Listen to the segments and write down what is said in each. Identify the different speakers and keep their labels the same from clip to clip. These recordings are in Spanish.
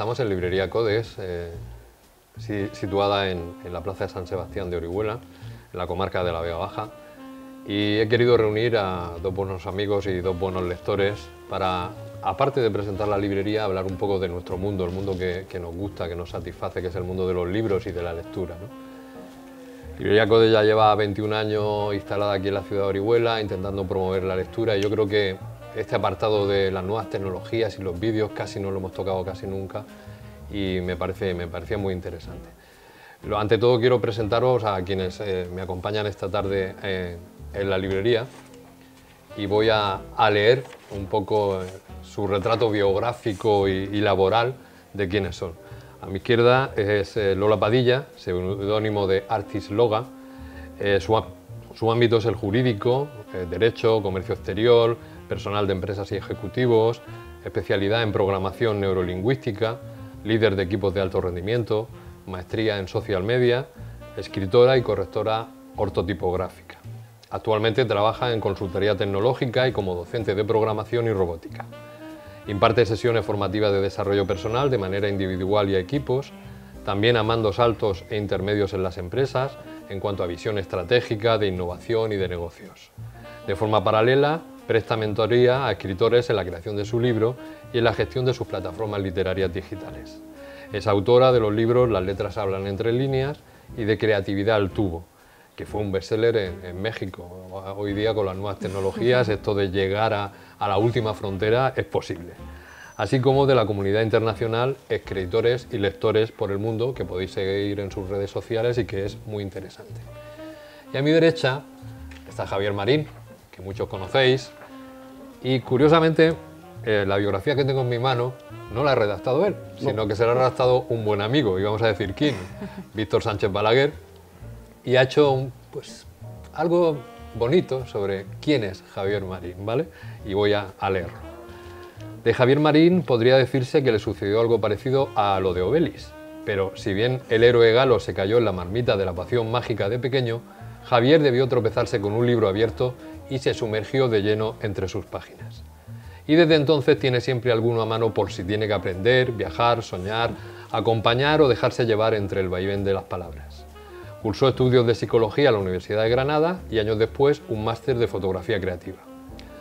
Speaker 1: estamos en Librería Codes, situada en la plaza de San Sebastián de Orihuela, en la comarca de la Vega Baja, y he querido reunir a dos buenos amigos y dos buenos lectores para, aparte de presentar la librería, hablar un poco de nuestro mundo, el mundo que nos gusta, que nos satisface, que es el mundo de los libros y de la lectura, ¿no? Librería Codes ya lleva 21 años instalada aquí en la ciudad de Orihuela, intentando promover la lectura, y yo creo que este apartado de las nuevas tecnologías y los vídeos casi no lo hemos tocado casi nunca, y me parecía muy interesante. Ante todo quiero presentaros a quienes me acompañan esta tarde en la librería, y voy a leer un poco su retrato biográfico y laboral de quiénes son. A mi izquierda es Lola Padilla, seudónimo de Artis Loga. Su ámbito es el jurídico, derecho, comercio exterior, personal de empresas y ejecutivos, especialidad en programación neurolingüística, líder de equipos de alto rendimiento, maestría en social media, escritora y correctora ortotipográfica. Actualmente trabaja en consultoría tecnológica y como docente de programación y robótica. Imparte sesiones formativas de desarrollo personal de manera individual y a equipos, también a mandos altos e intermedios en las empresas en cuanto a visión estratégica, de innovación y de negocios. De forma paralela, presta mentoría a escritores en la creación de su libro y en la gestión de sus plataformas literarias digitales. Es autora de los libros Las letras hablan entre líneas y de Creatividad al tubo, que fue un bestseller en México. Hoy día, con las nuevas tecnologías, esto de llegar a la última frontera es posible. Así como de la comunidad internacional, escritores y lectores por el mundo, que podéis seguir en sus redes sociales y que es muy interesante. Y a mi derecha está Javier Marín, que muchos conocéis, y curiosamente la biografía que tengo en mi mano no la ha redactado él, sino que se la ha redactado un buen amigo, y vamos a decir quién, Víctor Sánchez Balaguer, y ha hecho algo bonito sobre quién es Javier Marín, ¿vale? Y voy a leerlo. De Javier Marín podría decirse que le sucedió algo parecido a lo de Obelix, pero si bien el héroe galo se cayó en la marmita de la pasión mágica de pequeño, Javier debió tropezarse con un libro abierto y se sumergió de lleno entre sus páginas. Y desde entonces tiene siempre alguno a mano por si tiene que aprender, viajar, soñar, acompañar o dejarse llevar entre el vaivén de las palabras. Cursó estudios de psicología en la Universidad de Granada y años después un máster de fotografía creativa.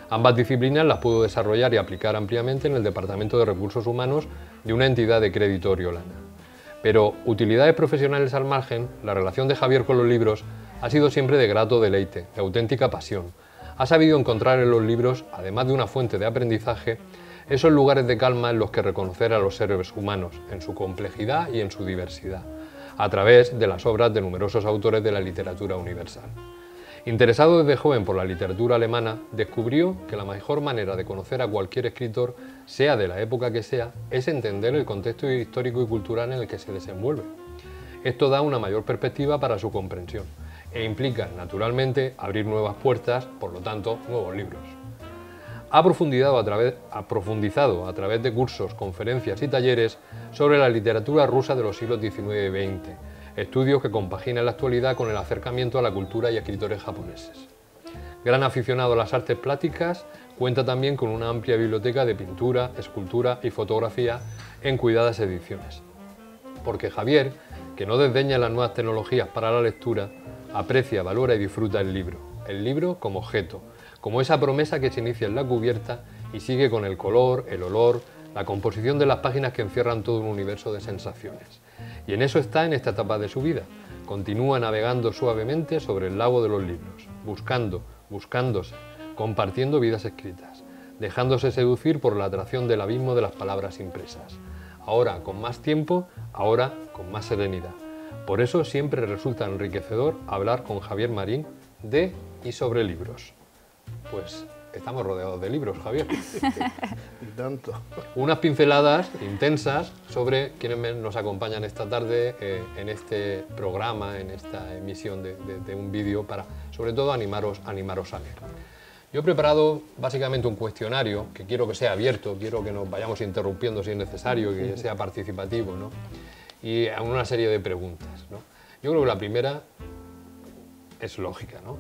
Speaker 1: Ambas disciplinas las pudo desarrollar y aplicar ampliamente en el Departamento de Recursos Humanos de una entidad de crédito oriolana. Pero utilidades profesionales al margen, la relación de Javier con los libros ha sido siempre de grato deleite, de auténtica pasión. Ha sabido encontrar en los libros, además de una fuente de aprendizaje, esos lugares de calma en los que reconocer a los seres humanos, en su complejidad y en su diversidad, a través de las obras de numerosos autores de la literatura universal. Interesado desde joven por la literatura alemana, descubrió que la mejor manera de conocer a cualquier escritor, sea de la época que sea, es entender el contexto histórico y cultural en el que se desenvuelve. Esto da una mayor perspectiva para su comprensión e implica, naturalmente, abrir nuevas puertas, por lo tanto, nuevos libros. Ha profundizado a través de cursos, conferencias y talleres sobre la literatura rusa de los siglos XIX y XX, estudios que compaginan la actualidad con el acercamiento a la cultura y escritores japoneses. Gran aficionado a las artes plásticas, cuenta también con una amplia biblioteca de pintura, escultura y fotografía en cuidadas ediciones. Porque Javier, que no desdeña las nuevas tecnologías para la lectura, aprecia, valora y disfruta el libro como objeto, como esa promesa que se inicia en la cubierta y sigue con el color, el olor, la composición de las páginas que encierran todo un universo de sensaciones. Y en eso está en esta etapa de su vida. Continúa navegando suavemente sobre el lago de los libros, buscándose, compartiendo vidas escritas, dejándose seducir por la atracción del abismo de las palabras impresas. Ahora con más tiempo, ahora con más serenidad. Por eso siempre resulta enriquecedor hablar con Javier Marín de y sobre libros. Pues estamos rodeados de libros, Javier.
Speaker 2: Y tanto.
Speaker 1: Unas pinceladas intensas sobre quienes nos acompañan esta tarde en este programa, en esta emisión de un vídeo para, sobre todo, animaros a leer. Yo he preparado básicamente un cuestionario que quiero que sea abierto, quiero que nos vayamos interrumpiendo si es necesario, que sea participativo, ¿no? Y a una serie de preguntas, ¿no? Yo creo que la primera es lógica, ¿no?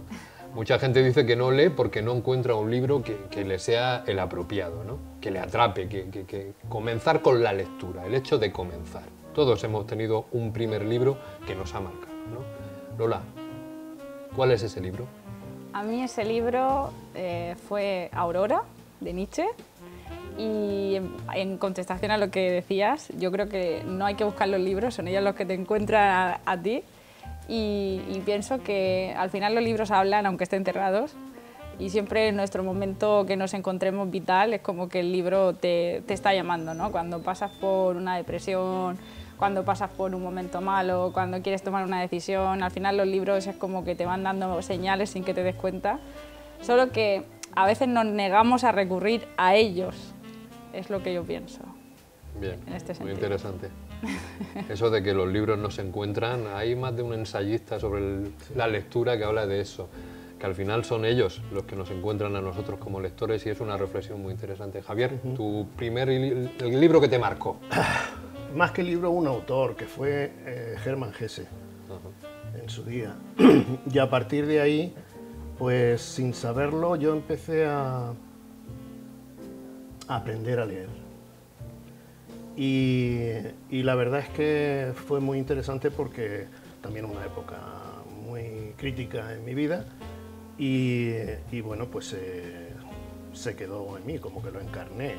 Speaker 1: Mucha gente dice que no lee porque no encuentra un libro que le sea el apropiado, ¿no? Que le atrape, que comenzar con la lectura, el hecho de comenzar. Todos hemos tenido un primer libro que nos ha marcado, ¿no? Lola, ¿cuál es ese libro?
Speaker 3: A mí ese libro fue Aurora, de Nietzsche, y en contestación a lo que decías, yo creo que no hay que buscar los libros, son ellos los que te encuentran a ti, y pienso que al final los libros hablan aunque estén cerrados, y siempre en nuestro momento que nos encontremos vital es como que el libro te está llamando, ¿no? Cuando pasas por una depresión, cuando pasas por un momento malo, cuando quieres tomar una decisión, al final los libros es como que te van dando señales sin que te des cuenta, solo que a veces nos negamos a recurrir a ellos, es lo que yo pienso.
Speaker 1: Bien,
Speaker 3: en este
Speaker 1: muy
Speaker 3: sentido.
Speaker 1: interesante. Eso de que los libros no se encuentran, hay más de un ensayista sobre la lectura que habla de eso, que al final son ellos los que nos encuentran a nosotros como lectores y es una reflexión muy interesante. Javier, tu primer el libro que te marcó.
Speaker 2: Más que libro, un autor, que fue Hermann Hesse, en su día. Y a partir de ahí, pues sin saberlo, yo empecé a aprender a leer. Y la verdad es que fue muy interesante porque también una época muy crítica en mi vida y bueno, pues se quedó en mí, como que lo encarné.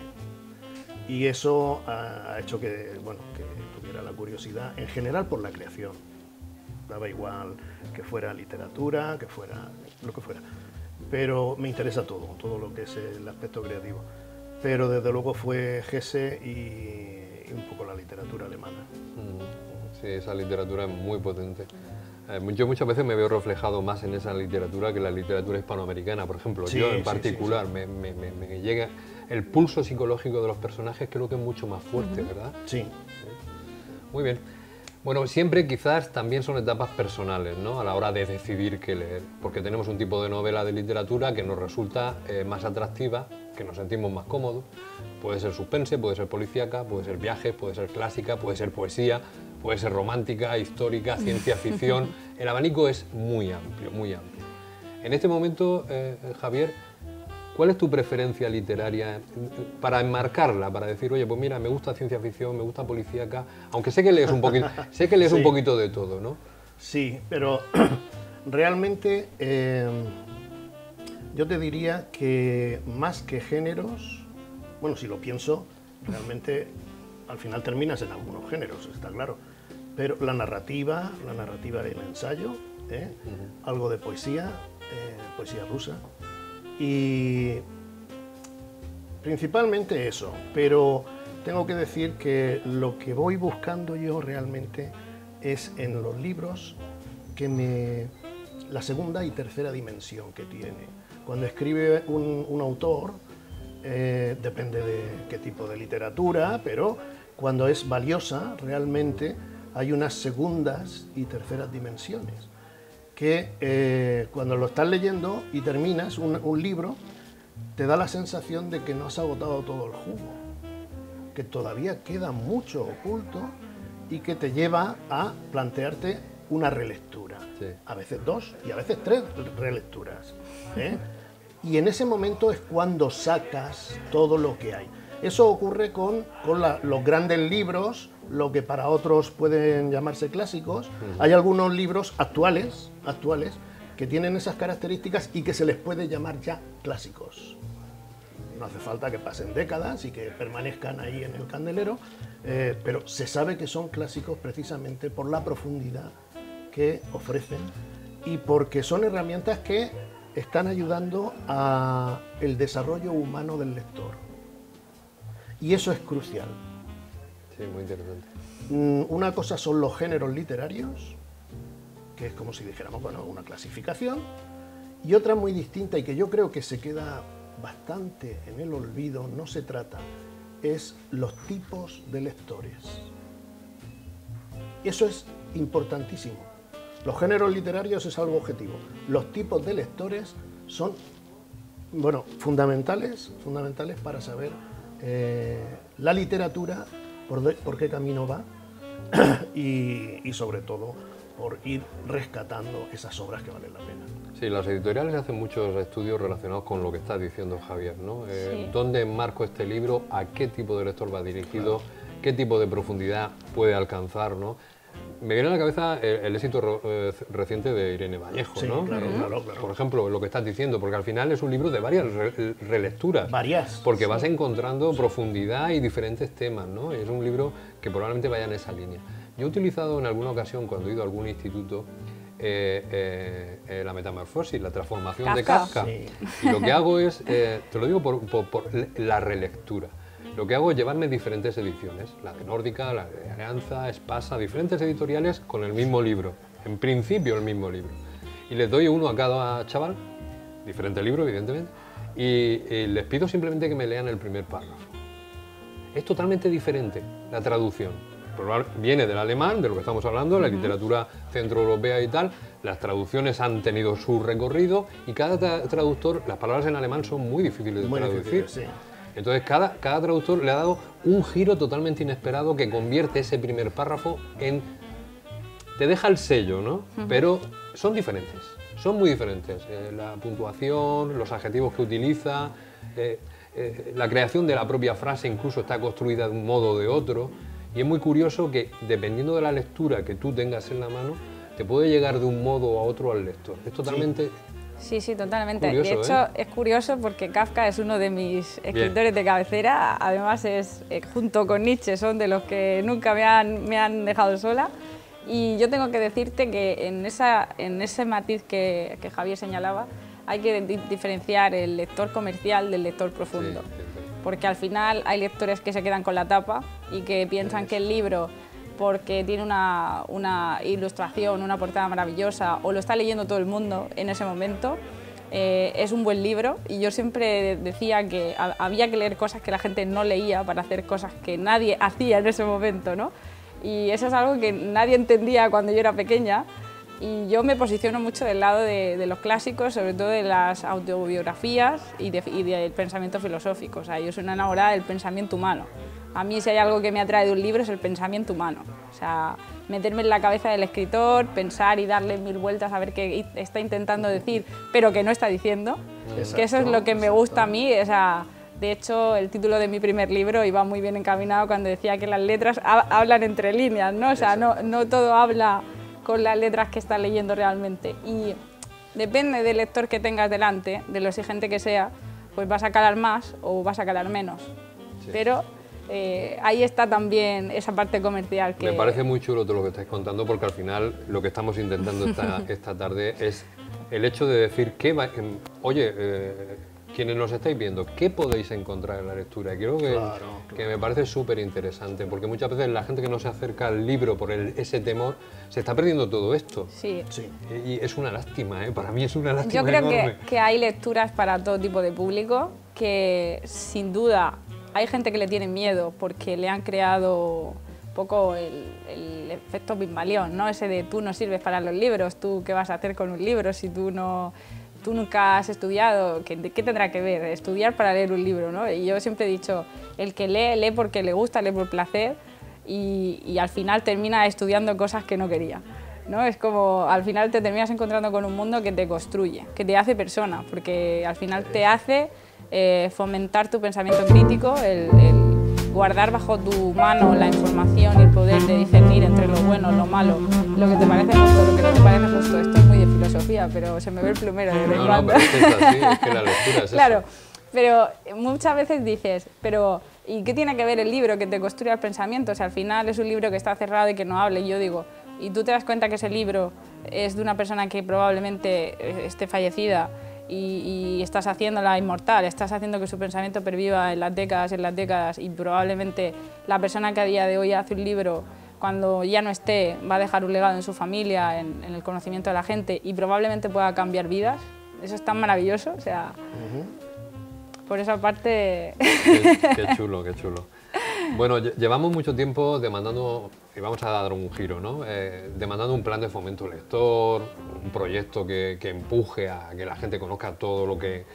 Speaker 2: Y eso ha hecho que, bueno, que tuviera la curiosidad en general por la creación. Daba igual que fuera literatura, que fuera lo que fuera. Pero me interesa todo lo que es el aspecto creativo. Pero desde luego fue Hesse y un poco la literatura alemana.
Speaker 1: Sí, esa literatura es muy potente. Yo muchas veces me veo reflejado más en esa literatura que en la literatura hispanoamericana, por ejemplo.
Speaker 2: Sí,
Speaker 1: yo en
Speaker 2: sí,
Speaker 1: particular
Speaker 2: sí.
Speaker 1: me llega el pulso psicológico de los personajes, creo que es mucho más fuerte, ¿verdad?
Speaker 2: Sí.
Speaker 1: Muy bien. Bueno, siempre quizás también son etapas personales, ¿no? A la hora de decidir qué leer, porque tenemos un tipo de novela de literatura que nos resulta más atractiva, que nos sentimos más cómodos. Puede ser suspense, puede ser policíaca, puede ser viajes, puede ser clásica, puede ser poesía, puede ser romántica, histórica, ciencia ficción. El abanico es muy amplio, muy amplio. En este momento, Javier, ¿cuál es tu preferencia literaria para enmarcarla, para decir, oye, pues mira, me gusta ciencia ficción, me gusta policíaca, aunque sé que lees un poquito, sé que lees un poquito de todo, ¿no?
Speaker 2: Sí, pero realmente yo te diría que más que géneros, bueno, si lo pienso, realmente al final terminas en algunos géneros, está claro, pero la narrativa del ensayo, algo de poesía, poesía rusa, y principalmente eso, pero tengo que decir que lo que voy buscando yo realmente es en los libros la segunda y tercera dimensión que tiene. Cuando escribe un autor, depende de qué tipo de literatura, pero cuando es valiosa realmente hay unas segundas y terceras dimensiones que cuando lo estás leyendo y terminas un libro, te da la sensación de que no has agotado todo el jugo, que todavía queda mucho oculto y que te lleva a plantearte una relectura, sí. A veces 2 y a veces 3 relecturas, y en ese momento es cuando sacas todo lo que hay. Eso ocurre con los grandes libros, lo que para otros pueden llamarse clásicos. Hay algunos libros actuales que tienen esas características y que se les puede llamar ya clásicos. No hace falta que pasen décadas y que permanezcan ahí en el candelero, pero se sabe que son clásicos precisamente por la profundidad que ofrecen y porque son herramientas que están ayudando al desarrollo humano del lector. Y eso es crucial.
Speaker 1: Sí, muy interesante.
Speaker 2: Una cosa son los géneros literarios, que es como si dijéramos, bueno, una clasificación, y otra muy distinta y que yo creo que se queda bastante en el olvido, no se trata, es los tipos de lectores. Eso es importantísimo. Los géneros literarios es algo objetivo. Los tipos de lectores son, bueno, fundamentales para saber la literatura, por qué camino va y sobre todo por ir rescatando esas obras que valen la pena.
Speaker 1: Sí, las editoriales hacen muchos estudios relacionados con lo que está diciendo Javier, ¿no?
Speaker 3: Sí.
Speaker 1: ¿Dónde enmarco este libro? ¿A qué tipo de lector va dirigido? ¿Qué tipo de profundidad puede alcanzar, ¿no? Me viene a la cabeza el éxito reciente de Irene Vallejo,
Speaker 2: Sí,
Speaker 1: ¿no?
Speaker 2: claro.
Speaker 1: Por ejemplo, lo que estás diciendo, porque al final es un libro de varias relecturas.
Speaker 2: Varias.
Speaker 1: Porque vas encontrando profundidad y diferentes temas, ¿no? Es un libro que probablemente vaya en esa línea. Yo he utilizado en alguna ocasión, cuando he ido a algún instituto, la metamorfosis, la transformación de Kafka.
Speaker 2: Sí.
Speaker 1: Y lo que hago es, te lo digo por la relectura. Lo que hago es llevarme diferentes ediciones, la de Nórdica, la de Alianza, Espasa, diferentes editoriales con el mismo libro, en principio el mismo libro. Y les doy uno a cada chaval, diferente libro evidentemente, y les pido simplemente que me lean el primer párrafo. Es totalmente diferente la traducción. Viene del alemán, de lo que estamos hablando, la literatura centroeuropea y tal, las traducciones han tenido su recorrido y cada traductor, las palabras en alemán son muy difíciles de traducir.
Speaker 2: Sí.
Speaker 1: Entonces cada traductor le ha dado un giro totalmente inesperado que convierte ese primer párrafo en... te deja el sello, ¿no? Pero son diferentes, son muy diferentes. La puntuación, los adjetivos que utiliza, la creación de la propia frase incluso está construida de un modo o de otro. Y es muy curioso que dependiendo de la lectura que tú tengas en la mano, te puede llegar de un modo a otro al lector. Es totalmente...
Speaker 3: Sí, sí, totalmente.
Speaker 1: Curioso,
Speaker 3: de hecho, es curioso porque Kafka es uno de mis escritores de cabecera. Además, es junto con Nietzsche, son de los que nunca me han dejado sola. Y yo tengo que decirte que en ese matiz que Javier señalaba, hay que diferenciar el lector comercial del lector profundo.
Speaker 1: Sí.
Speaker 3: Porque al final hay lectores que se quedan con la tapa y que piensan que el libro, porque tiene una ilustración, una portada maravillosa, o lo está leyendo todo el mundo en ese momento, es un buen libro. Y yo siempre decía que había que leer cosas que la gente no leía para hacer cosas que nadie hacía en ese momento, ¿no? Y eso es algo que nadie entendía cuando yo era pequeña. Y yo me posiciono mucho del lado de los clásicos, sobre todo de las autobiografías y del pensamiento filosófico. O sea, yo soy una enamorada del pensamiento humano. A mí, si hay algo que me atrae de un libro, es el pensamiento humano. O sea, meterme en la cabeza del escritor, pensar y darle mil vueltas a ver qué está intentando decir, pero que no está diciendo.
Speaker 2: Exacto,
Speaker 3: que eso es lo que me gusta a mí. O sea, de hecho, el título de mi primer libro iba muy bien encaminado cuando decía que las letras hablan entre líneas, ¿no? O sea, no todo habla con las letras que estás leyendo realmente. Y depende del lector que tengas delante, de lo exigente que sea, pues vas a calar más o vas a calar menos. Sí. Pero ahí está también esa parte comercial que...
Speaker 1: Me parece muy chulo todo lo que estáis contando, porque al final lo que estamos intentando esta tarde es el hecho de decir quienes nos estáis viendo, ¿qué podéis encontrar en la lectura? Y creo que me parece súper interesante, porque muchas veces la gente que no se acerca al libro por ese temor, se está perdiendo todo esto.
Speaker 3: Sí.
Speaker 1: Y es una lástima, para mí es una lástima
Speaker 3: Yo creo
Speaker 1: enorme.
Speaker 3: que hay lecturas para todo tipo de público, que sin duda hay gente que le tiene miedo porque le han creado un poco el efecto Pigmalión, ¿no? Ese de tú no sirves para los libros, tú qué vas a hacer con un libro si tú nunca has estudiado, ¿qué tendrá que ver estudiar para leer un libro, ¿no? Y yo siempre he dicho, el que lee porque le gusta, lee por placer y al final termina estudiando cosas que no quería, ¿no? Es como, al final te terminas encontrando con un mundo que te construye, que te hace persona, porque al final te hace fomentar tu pensamiento crítico, el guardar bajo tu mano la información y el poder de discernir entre lo bueno, lo malo, lo que te parece justo, lo que no te parece justo. Esto es muy de filosofía, pero se me ve el plumero de vez en cuando.
Speaker 1: No, pero es así, es que la lectura es
Speaker 3: claro,
Speaker 1: eso.
Speaker 3: Pero muchas veces dices, pero ¿y qué tiene que ver el libro que te construye el pensamiento? O sea, al final es un libro que está cerrado y que no habla. Y yo digo, ¿y tú te das cuenta que ese libro es de una persona que probablemente esté fallecida y estás haciéndola inmortal, estás haciendo que su pensamiento perviva en las décadas y probablemente la persona que a día de hoy hace un libro, cuando ya no esté, va a dejar un legado en su familia, en el conocimiento de la gente y probablemente pueda cambiar vidas? Eso es tan maravilloso, o sea, por esa parte...
Speaker 1: Qué chulo, qué chulo. Bueno, llevamos mucho tiempo demandando, y vamos a dar un giro, ¿no? Demandando un plan de fomento lector, un proyecto que empuje a que la gente conozca todo lo que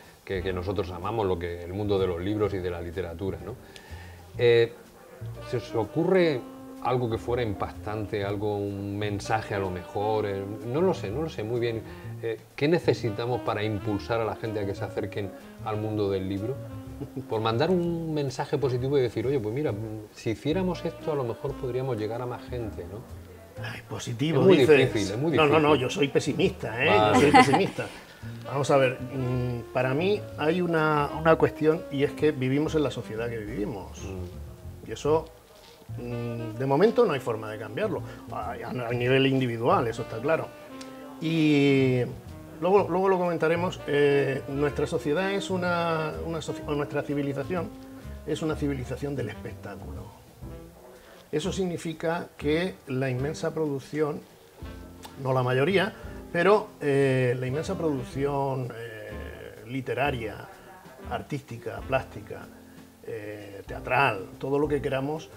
Speaker 1: nosotros amamos, el mundo de los libros y de la literatura, ¿no? ¿Se os ocurre algo que fuera impactante, algo, un mensaje a lo mejor, no lo sé muy bien. ¿Qué necesitamos para impulsar a la gente a que se acerquen al mundo del libro? Por mandar un mensaje positivo y decir, oye, pues mira, si hiciéramos esto a lo mejor podríamos llegar a más gente, ¿no?
Speaker 2: Ay, positivo,
Speaker 1: es muy
Speaker 2: dices.
Speaker 1: difícil, es muy difícil.
Speaker 2: No, yo soy pesimista, ¿eh?
Speaker 1: Vale.
Speaker 2: Yo soy pesimista. Vamos a ver, para mí hay una cuestión y es que vivimos en la sociedad que vivimos. Y eso, de momento, no hay forma de cambiarlo. A nivel individual, eso está claro. Y luego lo comentaremos. Nuestra sociedad es o nuestra civilización es una civilización del espectáculo. Eso significa que la inmensa producción, no la mayoría, pero la inmensa producción literaria, artística, plástica, teatral, todo lo que queramos,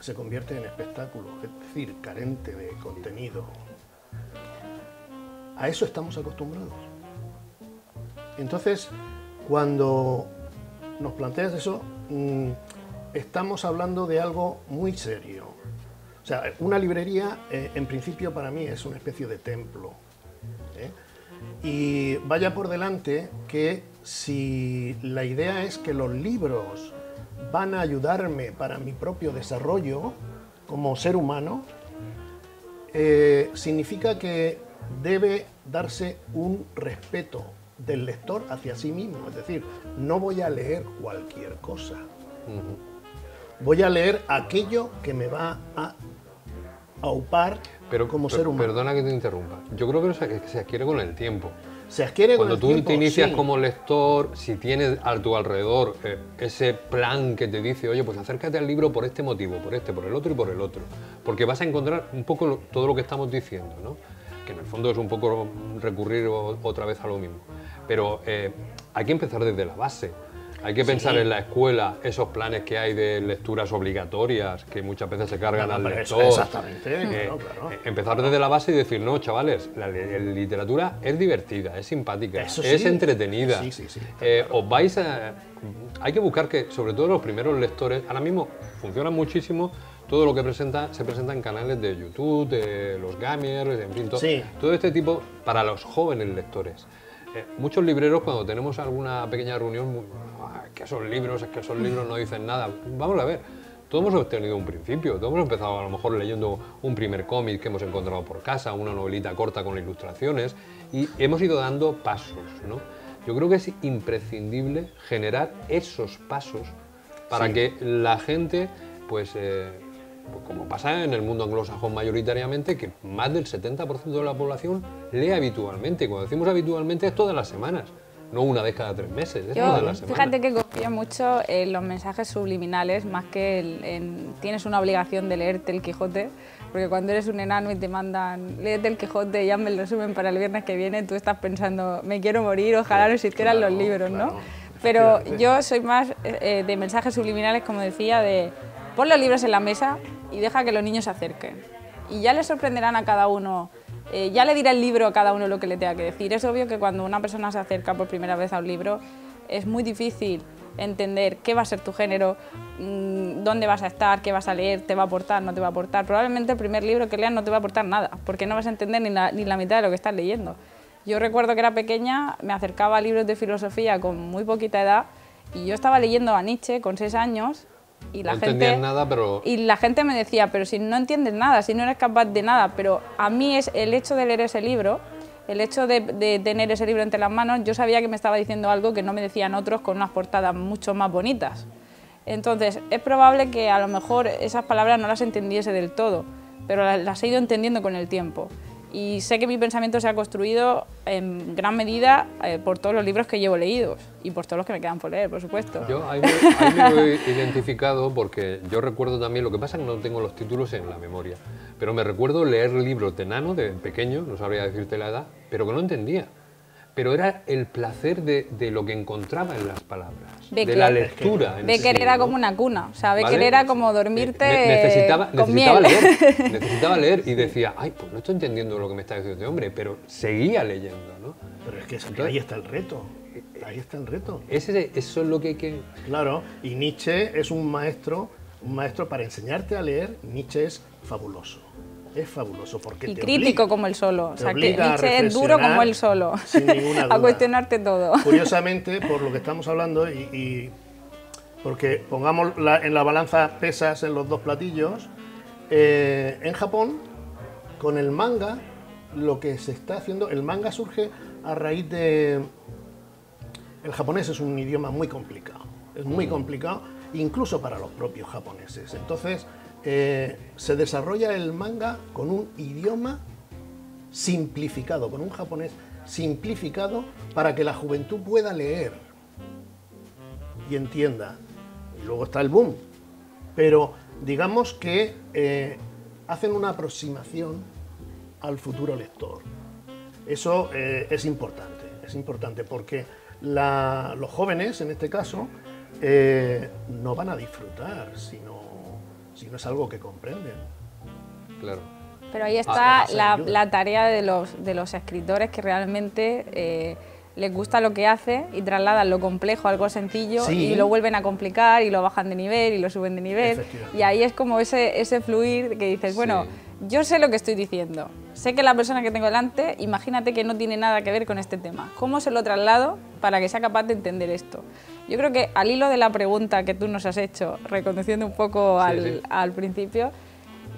Speaker 2: se convierte en espectáculo, es decir, carente de contenido. A eso estamos acostumbrados. Entonces, cuando nos planteas eso, estamos hablando de algo muy serio. O sea, una librería, en principio, para mí es una especie de templo. Y vaya por delante que si la idea es que los libros van a ayudarme para mi propio desarrollo como ser humano, significa que debe darse un respeto del lector hacia sí mismo. Es decir, no voy a leer cualquier cosa. Voy a leer aquello que me va a aupar como ser humano.
Speaker 1: Perdona que te interrumpa. Yo creo que se adquiere con el tiempo.
Speaker 2: Se adquiere
Speaker 1: cuando
Speaker 2: con el tiempo.
Speaker 1: Cuando tú te inicias
Speaker 2: sí.
Speaker 1: como lector, si tienes a tu alrededor ese plan que te dice, oye, pues acércate al libro por este motivo, por este, por el otro y por el otro. Porque vas a encontrar un poco todo lo que estamos diciendo, ¿no? Que en el fondo es un poco recurrir otra vez a lo mismo. Pero hay que empezar desde la base. Hay que pensar en la escuela, esos planes que hay de lecturas obligatorias, que muchas veces se cargan al lector.
Speaker 2: Exactamente, claro.
Speaker 1: Empezar desde la base y decir, no, chavales, la literatura es divertida, es simpática, es entretenida.
Speaker 2: Sí.
Speaker 1: Os vais a... Hay que buscar que, sobre todo los primeros lectores, ahora mismo funcionan muchísimo todo lo que se presenta en canales de YouTube, de los gamers, en fin, todo este tipo para los jóvenes lectores. Muchos libreros, cuando tenemos alguna pequeña reunión, es que esos libros no dicen nada. Vamos a ver, todos hemos tenido un principio, todos hemos empezado a lo mejor leyendo un primer cómic que hemos encontrado por casa, una novelita corta con ilustraciones, y hemos ido dando pasos, ¿no? Yo creo que es imprescindible generar esos pasos para que la gente, pues como pasa en el mundo anglosajón mayoritariamente, que más del 70% de la población lee habitualmente. Cuando decimos habitualmente es todas las semanas, no una vez cada 3 meses, es todas las semanas.
Speaker 3: Fíjate que confío mucho en los mensajes subliminales más que tienes una obligación de leerte el Quijote, porque cuando eres un enano y te mandan léete el Quijote y hazme el resumen para el viernes que viene, tú estás pensando, me quiero morir, ojalá no existieran los libros, ¿no? Pero yo soy más de mensajes subliminales, como decía, de pon los libros en la mesa y deja que los niños se acerquen. Y ya les sorprenderán a cada uno, ya le dirá el libro a cada uno lo que le tenga que decir. Es obvio que cuando una persona se acerca por primera vez a un libro, es muy difícil entender qué va a ser tu género, dónde vas a estar, qué vas a leer, te va a aportar, no te va a aportar. Probablemente el primer libro que leas no te va a aportar nada, porque no vas a entender ni la mitad de lo que estás leyendo. Yo recuerdo que era pequeña, me acercaba a libros de filosofía con muy poquita edad y yo estaba leyendo a Nietzsche con 6 años y la gente me decía, pero si no entiendes nada, si no eres capaz de nada, pero a mí es el hecho de leer ese libro, el hecho de tener ese libro entre las manos, yo sabía que me estaba diciendo algo que no me decían otros con unas portadas mucho más bonitas. Entonces, es probable que a lo mejor esas palabras no las entendiese del todo, pero las he ido entendiendo con el tiempo. Y sé que mi pensamiento se ha construido en gran medida por todos los libros que llevo leídos y por todos los que me quedan por leer, por supuesto.
Speaker 1: Yo ahí me he identificado porque yo recuerdo también, lo que pasa es que no tengo los títulos en la memoria, pero me recuerdo leer libros de nano, de pequeño, no sabría decirte la edad, pero que no entendía. Pero era el placer de lo que encontraba en las palabras, de la lectura.
Speaker 3: Becker era como una cuna, o sea, Becker era como dormirte
Speaker 1: necesitaba
Speaker 3: miel.
Speaker 1: Necesitaba leer y decía, ay, pues no estoy entendiendo lo que me está diciendo este hombre, pero seguía leyendo, ¿no?
Speaker 2: Pero es que ahí está el reto, ahí está el reto.
Speaker 1: Eso es lo que hay que...
Speaker 2: Claro, y Nietzsche es un maestro Un maestro para enseñarte a leer, Nietzsche es fabuloso. Es fabuloso porque
Speaker 3: Y
Speaker 2: te
Speaker 3: crítico
Speaker 2: obliga,
Speaker 3: como él solo. O
Speaker 2: te
Speaker 3: sea, que
Speaker 2: obliga a
Speaker 3: Nietzsche es duro como él solo.
Speaker 2: sin ninguna duda.
Speaker 3: A cuestionarte todo.
Speaker 2: Curiosamente, por lo que estamos hablando, y porque pongamos en la balanza pesas en los dos platillos, en Japón, con el manga, lo que se está haciendo, el manga surge a raíz de... El japonés es un idioma muy complicado, es muy complicado, incluso para los propios japoneses. Entonces, se desarrolla el manga con un idioma simplificado, con un japonés simplificado para que la juventud pueda leer y entienda. Y luego está el boom. Pero digamos que hacen una aproximación al futuro lector. Eso es importante porque los jóvenes, en este caso, no van a disfrutar si no es algo que comprenden.
Speaker 1: Claro.
Speaker 3: Pero ahí está
Speaker 2: ayuda.
Speaker 3: la tarea de los escritores que realmente les gusta lo que hace y trasladan lo complejo a algo sencillo
Speaker 2: Sí.
Speaker 3: y lo vuelven a complicar y lo bajan de nivel y lo suben de nivel.
Speaker 2: Efectivamente.
Speaker 3: Y ahí es como ese fluir que dices,
Speaker 1: Sí.
Speaker 3: bueno, yo sé lo que estoy diciendo, sé que la persona que tengo delante, imagínate que no tiene nada que ver con este tema. ¿Cómo se lo traslado para que sea capaz de entender esto? Yo creo que al hilo de la pregunta que tú nos has hecho, reconduciendo un poco
Speaker 1: Sí.
Speaker 3: al principio,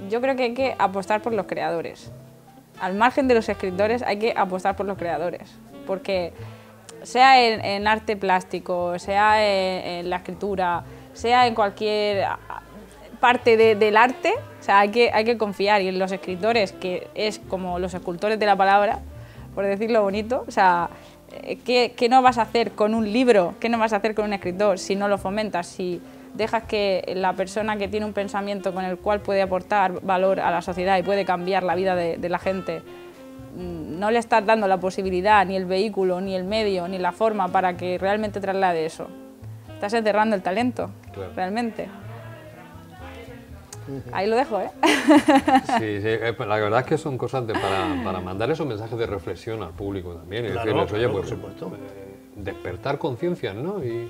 Speaker 3: yo creo que hay que apostar por los creadores. Al margen de los escritores hay que apostar por los creadores, porque sea en arte plástico, sea en la escritura, sea en cualquier parte del arte, o sea, hay que confiar, y en los escritores, que es como los escultores de la palabra, por decirlo bonito, o sea, ¿qué no vas a hacer con un libro? ¿Qué no vas a hacer con un escritor si no lo fomentas? Si dejas que la persona que tiene un pensamiento con el cual puede aportar valor a la sociedad y puede cambiar la vida de la gente, no le estás dando la posibilidad, ni el vehículo, ni el medio, ni la forma para que realmente traslade eso. Estás enterrando el talento,
Speaker 1: Claro.
Speaker 3: realmente. Ahí lo dejo, ¿eh?
Speaker 1: Sí, la verdad es que son cosas para mandar esos mensajes de reflexión al público también. Y
Speaker 2: Claro,
Speaker 1: decirles, oye,
Speaker 2: claro,
Speaker 1: pues
Speaker 2: por supuesto.
Speaker 1: despertar conciencias, ¿no? Y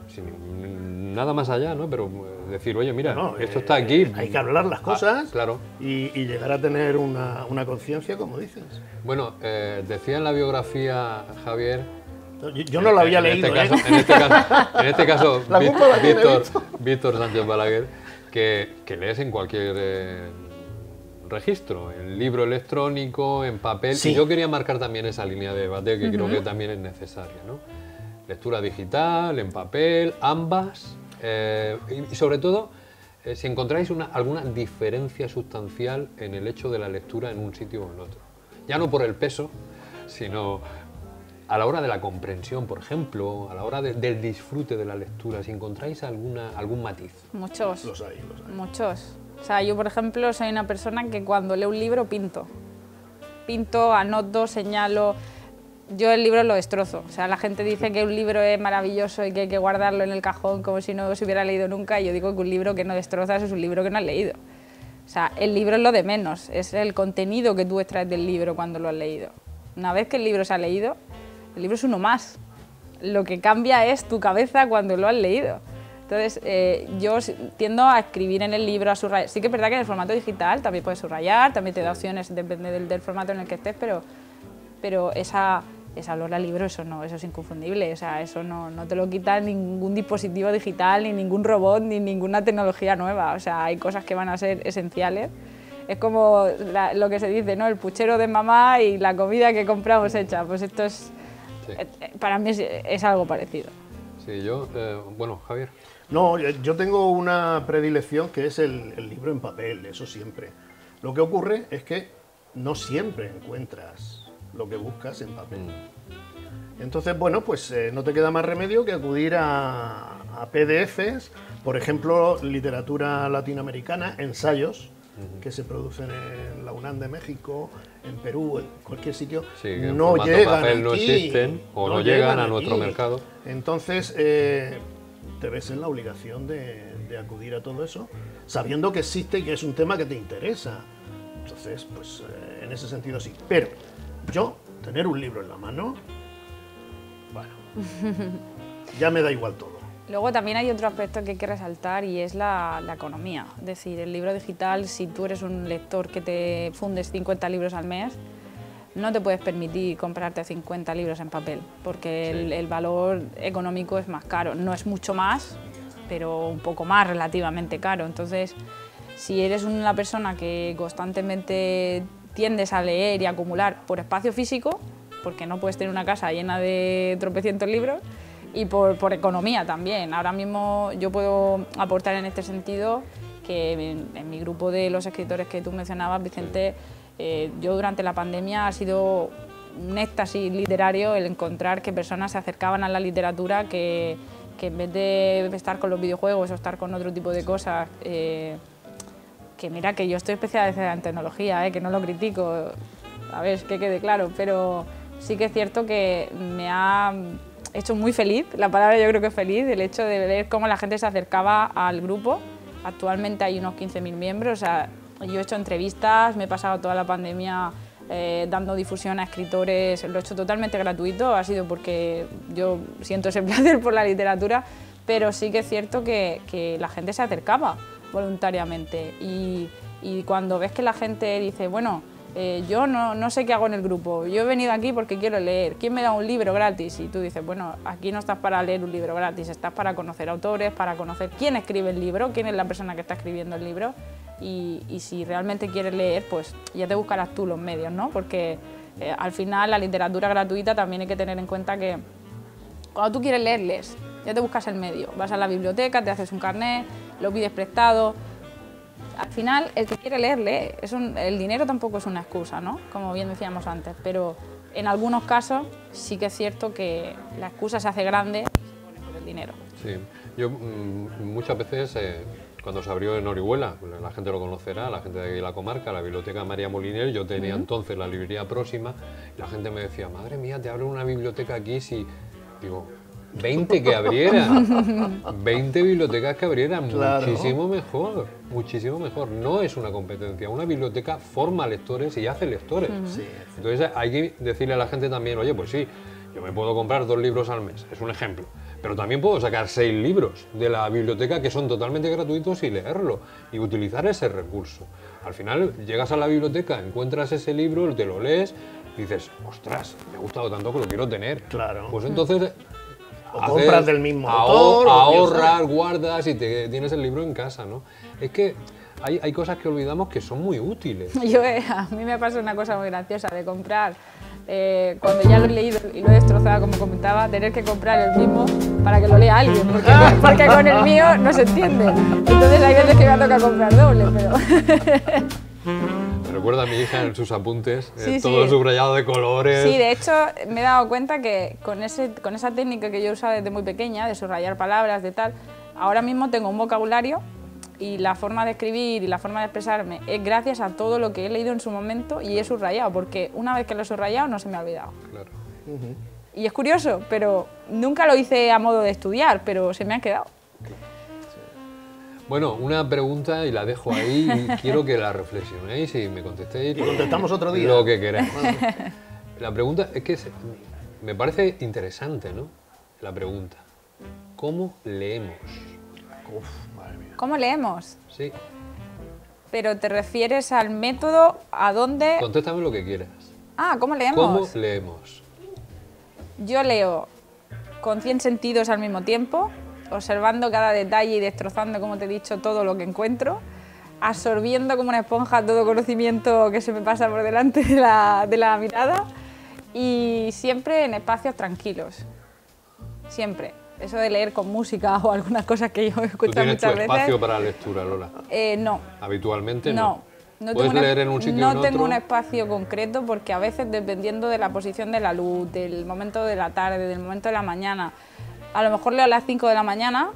Speaker 1: sin nada más allá, ¿no? Pero decir, oye, mira,
Speaker 2: No,
Speaker 1: esto está aquí.
Speaker 2: Hay que hablar las cosas
Speaker 1: Claro.
Speaker 2: y llegar a tener una conciencia, como dices.
Speaker 1: Bueno, decía en la biografía, Javier...
Speaker 2: Yo no lo había
Speaker 1: en
Speaker 2: leído,
Speaker 1: este caso, en este caso,
Speaker 2: La culpa la tiene
Speaker 1: Víctor Sánchez Balaguer, que lees en cualquier registro, en libro electrónico, en papel.
Speaker 2: Sí.
Speaker 1: Y yo quería marcar también esa línea de debate que creo que también es necesaria, ¿no? Lectura digital, en papel, ambas. Y sobre todo, si encontráis alguna diferencia sustancial en el hecho de la lectura en un sitio o en otro. Ya no por el peso, sino a la hora de la comprensión, por ejemplo, a la hora del disfrute de la lectura, si encontráis algún matiz.
Speaker 3: Muchos.
Speaker 2: Los hay.
Speaker 3: Muchos. O sea, yo, por ejemplo, soy una persona que cuando leo un libro pinto. Pinto, anoto, señalo. Yo el libro lo destrozo. O sea, la gente dice que un libro es maravilloso y que hay que guardarlo en el cajón como si no se hubiera leído nunca. Y yo digo que un libro que no destrozas es un libro que no has leído. O sea, el libro es lo de menos. Es el contenido que tú extraes del libro cuando lo has leído. Una vez que el libro se ha leído, el libro es uno más. Lo que cambia es tu cabeza cuando lo has leído. Entonces, yo tiendo a escribir en el libro, a subrayar. Sí que es verdad que en el formato digital también puedes subrayar, también te da opciones, depende del formato en el que estés, pero esa olor al libro, eso es inconfundible. O sea, eso no te lo quita ningún dispositivo digital, ni ningún robot, ni ninguna tecnología nueva. O sea, hay cosas que van a ser esenciales. Es como lo que se dice, ¿no? El puchero de mamá y la comida que compramos hecha. Pues esto es...
Speaker 1: Sí.
Speaker 3: Para mí es algo parecido.
Speaker 1: Sí, yo... bueno, Javier.
Speaker 2: No, yo tengo una predilección que es el libro en papel, eso siempre. Lo que ocurre es que no siempre encuentras lo que buscas en papel. Entonces, bueno, pues no te queda más remedio que acudir a PDFs, por ejemplo, literatura latinoamericana, ensayos que se producen en la UNAM de México, en Perú, en cualquier sitio,
Speaker 1: Sí, que en
Speaker 2: no
Speaker 1: formato
Speaker 2: llegan
Speaker 1: papel
Speaker 2: aquí,
Speaker 1: no existen o no llegan a nuestro
Speaker 2: aquí.
Speaker 1: mercado.
Speaker 2: Entonces, te ves en la obligación de acudir a todo eso, sabiendo que existe y que es un tema que te interesa. Entonces, pues en ese sentido sí. Pero yo, tener un libro en la mano, bueno, ya me da igual todo.
Speaker 3: Luego también hay otro aspecto que hay que resaltar y es la economía. Es decir, el libro digital, si tú eres un lector que te fundes 50 libros al mes, no te puedes permitir comprarte 50 libros en papel, porque el valor económico es más caro. No es mucho más, pero un poco más relativamente caro. Entonces, si eres una persona que constantemente tiendes a leer y acumular por espacio físico, porque no puedes tener una casa llena de tropecientos libros, y por economía también. Ahora mismo yo puedo aportar en este sentido que en mi grupo de los escritores que tú mencionabas, Vicente, yo durante la pandemia ha sido un éxtasis literario el encontrar que personas se acercaban a la literatura que en vez de estar con los videojuegos o estar con otro tipo de cosas, que mira que yo estoy especializada en tecnología, que no lo critico, a ver, que quede claro, pero sí que es cierto que me ha hecho muy feliz, la palabra yo creo que es feliz, el hecho de ver cómo la gente se acercaba al grupo. Actualmente hay unos 15.000 miembros, o sea, yo he hecho entrevistas, me he pasado toda la pandemia dando difusión a escritores, lo he hecho totalmente gratuito, ha sido porque yo siento ese placer por la literatura, pero sí que es cierto que la gente se acercaba voluntariamente y cuando ves que la gente dice, bueno, yo no sé qué hago en el grupo, yo he venido aquí porque quiero leer, ¿quién me da un libro gratis? Y tú dices, bueno, aquí no estás para leer un libro gratis, estás para conocer autores, para conocer quién escribe el libro, quién es la persona que está escribiendo el libro y si realmente quieres leer, pues ya te buscarás tú los medios, ¿no? Porque al final la literatura gratuita también hay que tener en cuenta que cuando tú quieres leer, lees, ya te buscas el medio, vas a la biblioteca, te haces un carnet, lo pides prestado. Al final, el que quiere leer, lee. El dinero tampoco es una excusa, ¿no? Como bien decíamos antes, pero en algunos casos sí que es cierto que la excusa se hace grande y se pone por el dinero.
Speaker 1: Sí, yo muchas veces, cuando se abrió en Orihuela, la gente lo conocerá, la gente de aquí de la comarca, la biblioteca María Moliner, yo tenía entonces la librería Próxima, y la gente me decía, madre mía, te abren una biblioteca aquí, si... Digo, 20 que abriera, 20 bibliotecas que abrieran, claro. Muchísimo mejor. No es una competencia, una biblioteca forma lectores y hace lectores. Sí, entonces hay que decirle a la gente también, oye, pues sí, yo me puedo comprar 2 libros al mes, es un ejemplo, pero también puedo sacar 6 libros de la biblioteca que son totalmente gratuitos y leerlo y utilizar ese recurso. Al final llegas a la biblioteca, encuentras ese libro, te lo lees y dices, ostras, me ha gustado tanto que lo quiero tener.
Speaker 2: Claro.
Speaker 1: Pues entonces...
Speaker 2: O compras del mismo autor.
Speaker 1: Ahorras, guardas y tienes el libro en casa, ¿no? Es que hay cosas que olvidamos que son muy útiles.
Speaker 3: A mí me pasa una cosa muy graciosa de comprar, cuando ya lo he leído y lo he destrozado, como comentaba, tener que comprar el mismo para que lo lea alguien, porque con el mío no se entiende. Entonces hay veces que me toca comprar doble, pero...
Speaker 1: Me recuerda a mi hija en sus apuntes, todo subrayado de colores.
Speaker 3: Sí, de hecho me he dado cuenta que con esa técnica que yo usaba desde muy pequeña, de subrayar palabras, de tal, ahora mismo tengo un vocabulario y la forma de escribir y la forma de expresarme es gracias a todo lo que he leído en su momento y he subrayado, porque una vez que lo he subrayado no se me ha olvidado. Claro. Y es curioso, pero nunca lo hice a modo de estudiar, pero se me ha quedado.
Speaker 1: Bueno, una pregunta y la dejo ahí y quiero que la reflexionéis y me contestéis.
Speaker 2: Y contestamos otro día.
Speaker 1: Lo que queráis. La pregunta es que me parece interesante, ¿no? La pregunta. ¿Cómo leemos?
Speaker 2: Uf, madre mía.
Speaker 3: ¿Cómo leemos?
Speaker 1: Sí.
Speaker 3: ¿Pero te refieres al método, a dónde?
Speaker 1: Contéstame lo que quieras.
Speaker 3: Ah, ¿cómo leemos?
Speaker 1: ¿Cómo leemos?
Speaker 3: Yo leo con 100 sentidos al mismo tiempo, observando cada detalle y destrozando, como te he dicho, todo lo que encuentro, absorbiendo como una esponja todo conocimiento que se me pasa por delante de la mirada y siempre en espacios tranquilos, siempre. Eso de leer con música o algunas cosas que yo escucho muchas veces...
Speaker 1: ¿Tú tienes tu espacio para la lectura, Lola?
Speaker 3: No.
Speaker 1: ¿Habitualmente
Speaker 3: no?
Speaker 1: ¿Puedes leer en un sitio o en otro?
Speaker 3: No tengo un espacio concreto porque a veces, dependiendo de la posición de la luz, del momento de la tarde, del momento de la mañana, a lo mejor leo a las 5 de la mañana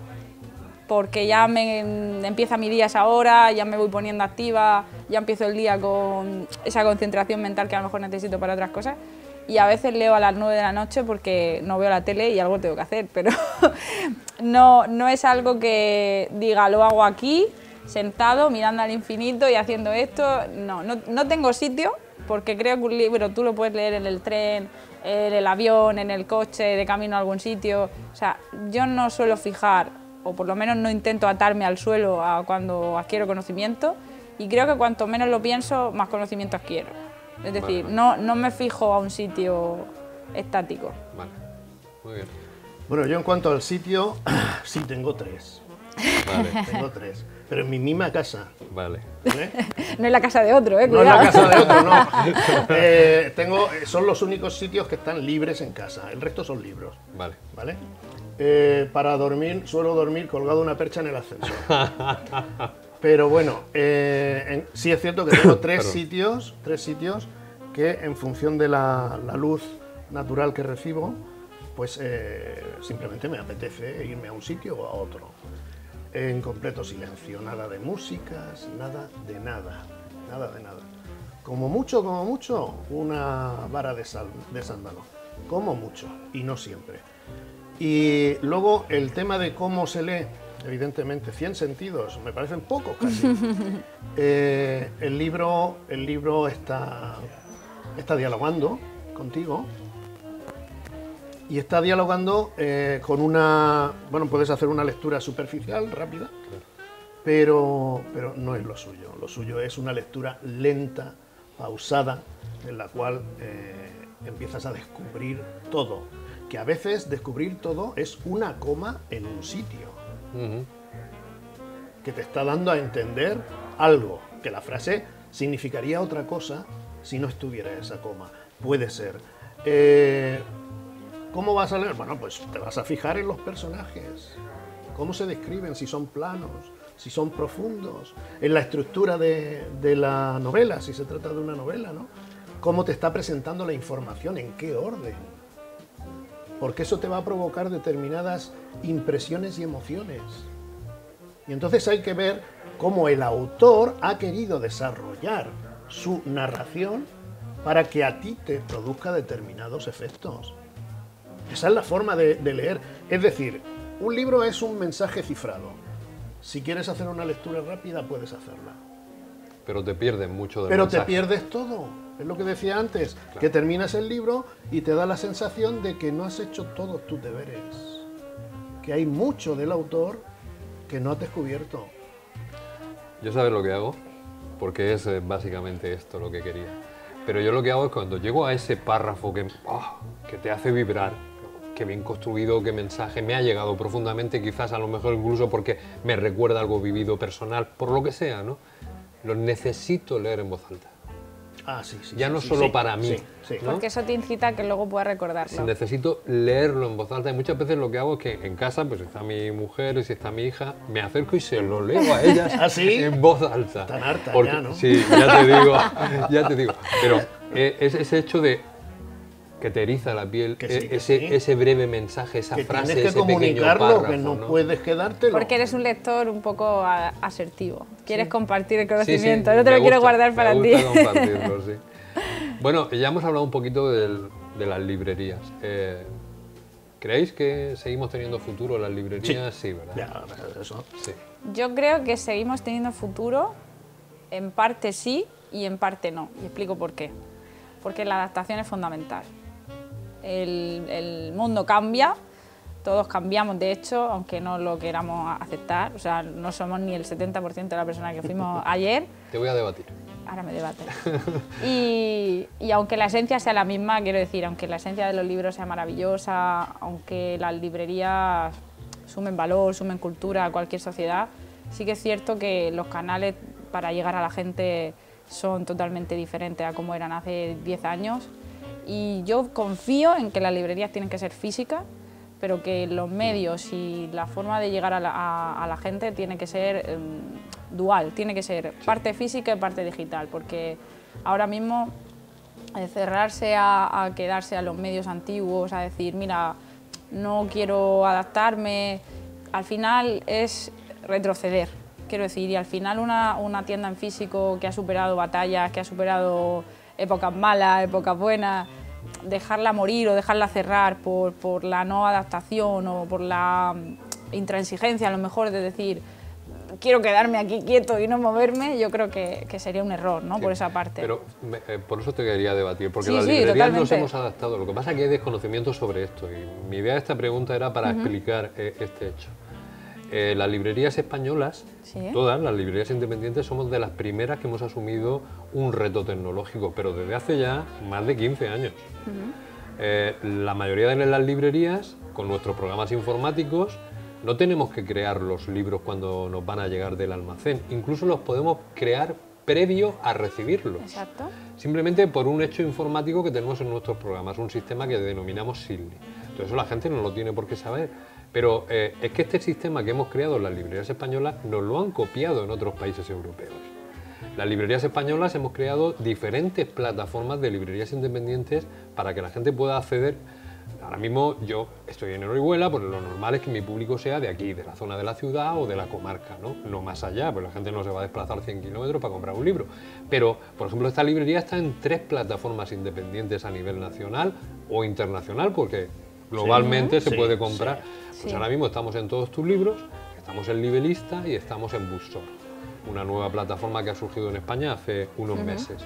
Speaker 3: porque ya empieza mi día a esa hora, ya me voy poniendo activa, ya empiezo el día con esa concentración mental que a lo mejor necesito para otras cosas. Y a veces leo a las 9 de la noche porque no veo la tele y algo tengo que hacer, pero no es algo que diga, lo hago aquí, sentado, mirando al infinito y haciendo esto. No tengo sitio, porque creo que un libro tú lo puedes leer en el tren, en el avión, en el coche, de camino a algún sitio. O sea, yo no suelo fijar, o por lo menos no intento atarme al suelo cuando adquiero conocimiento, y creo que cuanto menos lo pienso, más conocimiento adquiero. Es decir, no me fijo a un sitio estático.
Speaker 1: Vale, muy bien.
Speaker 2: Bueno, yo en cuanto al sitio, sí tengo 3.
Speaker 1: Vale,
Speaker 2: Tengo 3, pero en mi misma casa.
Speaker 1: vale.
Speaker 2: ¿Vale?
Speaker 3: No es la casa de otro,
Speaker 2: No es
Speaker 3: cuidado.
Speaker 2: la casa de otro, no. Son los únicos sitios que están libres en casa, el resto son libros.
Speaker 1: Vale.
Speaker 2: ¿Vale? Para dormir, suelo dormir colgado de una percha en el ascensor. Pero bueno, sí es cierto que tengo tres sitios que en función de la luz natural que recibo, pues simplemente me apetece irme a un sitio o a otro. En completo silencio, nada de músicas, nada de nada, nada de nada. Como mucho, una vara de sándalo. Como mucho, y no siempre. Y luego el tema de cómo se lee, evidentemente, 100 sentidos, me parecen pocos casi. El libro está dialogando contigo y está dialogando con una... Bueno, puedes hacer una lectura superficial, rápida, pero no es lo suyo. Lo suyo es una lectura lenta, pausada, en la cual empiezas a descubrir todo. Que a veces descubrir todo es una coma en un sitio. Que te está dando a entender algo, que la frase significaría otra cosa si no estuviera esa coma. Puede ser. ¿Cómo vas a leer? Bueno, pues te vas a fijar en los personajes. ¿Cómo se describen? Si son planos, si son profundos. En la estructura de la novela, si se trata de una novela, ¿no? ¿Cómo te está presentando la información? ¿En qué orden? Porque eso te va a provocar determinadas impresiones y emociones. Y entonces hay que ver cómo el autor ha querido desarrollar su narración para que a ti te produzca determinados efectos. Esa es la forma de leer. Es decir, un libro es un mensaje cifrado. Si quieres hacer una lectura rápida, puedes hacerla.
Speaker 1: Pero te pierdes mucho del
Speaker 2: Pero
Speaker 1: mensaje.
Speaker 2: te pierdes todo. Es lo que decía antes, claro. Que terminas el libro y te da la sensación de que no has hecho todos tus deberes. Que hay mucho del autor que no has descubierto.
Speaker 1: Yo sabes lo que hago, porque es básicamente esto lo que quería. Pero yo lo que hago es cuando llego a ese párrafo que te hace vibrar, qué bien construido, qué mensaje me ha llegado profundamente, quizás a lo mejor incluso porque me recuerda algo vivido personal, por lo que sea, ¿no? Lo necesito leer en voz alta.
Speaker 2: Ah, sí, sí.
Speaker 1: Ya no solo para mí, ¿no?
Speaker 3: Porque eso te incita a que luego puedas recordarlo.
Speaker 1: Si necesito leerlo en voz alta, y muchas veces lo que hago es que en casa, pues si está mi mujer, si está mi hija, me acerco y se lo leo a ellas
Speaker 2: ¿Ah, sí?
Speaker 1: en voz alta.
Speaker 2: Tan harta
Speaker 1: porque,
Speaker 2: ya, ¿no?
Speaker 1: Sí, ya te digo. Pero es ese hecho de que te eriza la piel, ese breve mensaje, esa frase,
Speaker 2: tienes que
Speaker 1: ese pequeño
Speaker 2: comunicarlo,
Speaker 1: párrafo,
Speaker 2: que no puedes quedártelo.
Speaker 3: Porque eres un lector un poco asertivo. Quieres compartir el
Speaker 1: Sí,
Speaker 3: conocimiento, no te lo quiero guardar para ti.
Speaker 1: Me gusta compartirlo, sí. Bueno, ya hemos hablado un poquito de las librerías. ¿Creéis que seguimos teniendo futuro las librerías? Sí, ¿verdad?
Speaker 2: Ya, eso.
Speaker 1: Sí.
Speaker 3: Yo creo que seguimos teniendo futuro, en parte sí y en parte no. Y explico por qué. Porque la adaptación es fundamental. El mundo cambia, todos cambiamos de hecho, aunque no lo queramos aceptar. O sea, no somos ni el 70% de la persona que fuimos ayer.
Speaker 1: Te voy a debatir.
Speaker 3: Ahora me debates. Y aunque la esencia sea la misma, quiero decir, aunque la esencia de los libros sea maravillosa, aunque las librerías sumen valor, sumen cultura a cualquier sociedad, sí que es cierto que los canales para llegar a la gente son totalmente diferentes a como eran hace 10 años. Y yo confío en que las librerías tienen que ser físicas, pero que los medios y la forma de llegar a la gente tiene que ser dual, tiene que ser parte física y parte digital, porque ahora mismo cerrarse a quedarse a los medios antiguos, a decir, mira, no quiero adaptarme, al final es retroceder. Quiero decir, y al final una tienda en físico que ha superado batallas, que ha superado épocas malas, épocas buenas, dejarla morir o dejarla cerrar por la no adaptación o por la intransigencia, a lo mejor, de decir, quiero quedarme aquí quieto y no moverme, yo creo que sería un error, ¿no?
Speaker 1: Sí,
Speaker 3: por esa parte.
Speaker 1: Pero por eso te quería debatir, porque
Speaker 3: Sí,
Speaker 1: las
Speaker 3: sí,
Speaker 1: librerías
Speaker 3: totalmente.
Speaker 1: nos hemos adaptado. Lo que pasa es que hay desconocimiento sobre esto y mi idea de esta pregunta era para explicar este hecho. Las librerías españolas,
Speaker 3: Sí.
Speaker 1: todas las librerías independientes, somos de las primeras que hemos asumido un reto tecnológico, pero desde hace ya más de 15 años. La mayoría de las librerías, con nuestros programas informáticos, no tenemos que crear los libros cuando nos van a llegar del almacén, incluso los podemos crear previo a recibirlos.
Speaker 3: Exacto.
Speaker 1: Simplemente por un hecho informático que tenemos en nuestros programas, un sistema que denominamos SILLI. Entonces eso la gente no lo tiene por qué saber, pero es que este sistema que hemos creado en las librerías españolas nos lo han copiado en otros países europeos. Las librerías españolas hemos creado diferentes plataformas de librerías independientes para que la gente pueda acceder. Ahora mismo yo estoy en Orihuela, pues lo normal es que mi público sea de aquí, de la zona de la ciudad o de la comarca, no más allá, pues la gente no se va a desplazar 100 kilómetros para comprar un libro. Pero, por ejemplo, esta librería está en 3 plataformas independientes a nivel nacional o internacional, porque globalmente se puede comprar. Pues
Speaker 3: Sí.
Speaker 1: ahora mismo estamos en Todos tus libros, estamos en Libelista y estamos en Bookstore, una nueva plataforma que ha surgido en España hace unos meses,